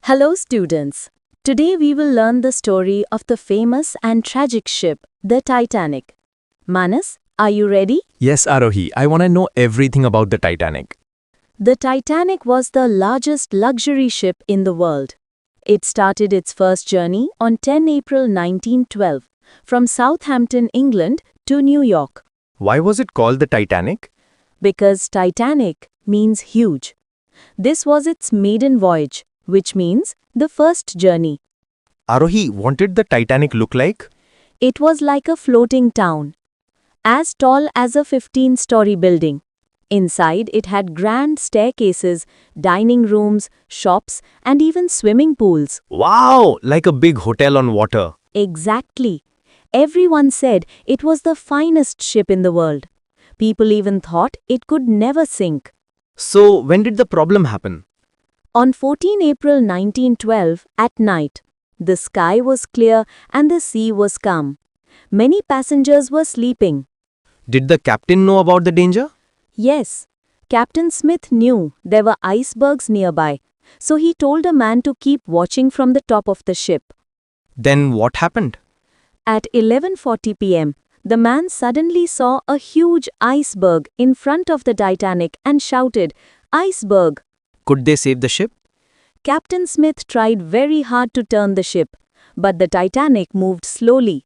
Hello, students. Today we will learn the story of the famous and tragic ship, the Titanic. Manas, are you ready? Yes, Arohi, I want to know everything about the Titanic. The Titanic was the largest luxury ship in the world. It started its first journey on 10 April 1912 from Southampton, England to New York. Why was it called the Titanic? Because Titanic means huge. This was its maiden voyage, which means the first journey. Arohi, what did the Titanic look like? It was like a floating town, as tall as a 15-story building. Inside, it had grand staircases, dining rooms, shops, and even swimming pools. Wow, like a big hotel on water. Exactly. Everyone said it was the finest ship in the world. People even thought it could never sink. So, when did the problem happen? On 14 April 1912, at night, the sky was clear and the sea was calm. Many passengers were sleeping. Did the captain know about the danger? Yes, Captain Smith knew there were icebergs nearby, so he told a man to keep watching from the top of the ship. Then what happened? At 11:40 p.m., the man suddenly saw a huge iceberg in front of the Titanic and shouted, "Iceberg!" Could they save the ship? Captain Smith tried very hard to turn the ship, but the Titanic moved slowly.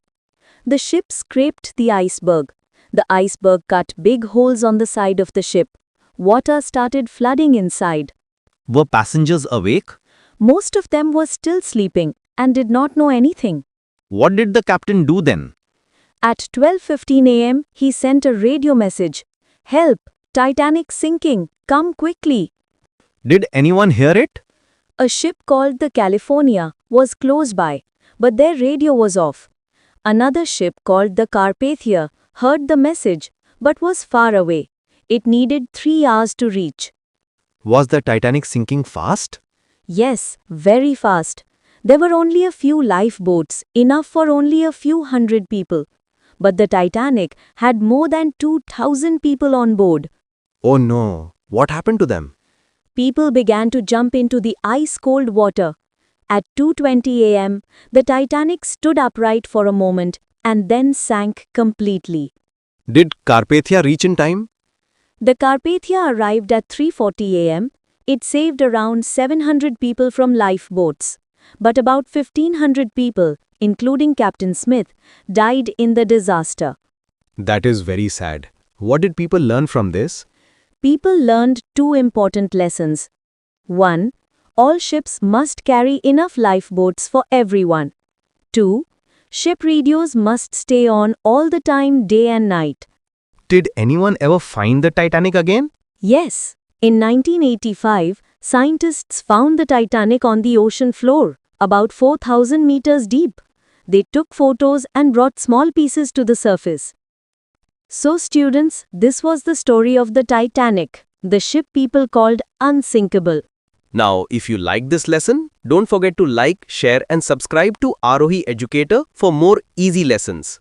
The ship scraped the iceberg. The iceberg cut big holes on the side of the ship. Water started flooding inside. Were passengers awake? Most of them were still sleeping and did not know anything. What did the captain do then? At 12:15 a.m., he sent a radio message. "Help! Titanic sinking! Come quickly!" Did anyone hear it? A ship called the California was close by, but their radio was off. Another ship called the Carpathia heard the message, but was far away. It needed 3 hours to reach. Was the Titanic sinking fast? Yes, very fast. There were only a few lifeboats, enough for only a few hundred people. But the Titanic had more than 2,000 people on board. Oh no, what happened to them? People began to jump into the ice-cold water. At 2:20 a.m., the Titanic stood upright for a moment and then sank completely. Did Carpathia reach in time? The Carpathia arrived at 3:40 a.m. It saved around 700 people from lifeboats. But about 1,500 people, including Captain Smith, died in the disaster. That is very sad. What did people learn from this? People learned two important lessons. 1. All ships must carry enough lifeboats for everyone. 2. Ship radios must stay on all the time, day and night. Did anyone ever find the Titanic again? Yes, in 1985, scientists found the Titanic on the ocean floor, about 4,000 meters deep. They took photos and brought small pieces to the surface. So students, this was the story of the Titanic, the ship people called unsinkable. Now, if you like this lesson, don't forget to like, share and subscribe to Arohi Educator for more easy lessons.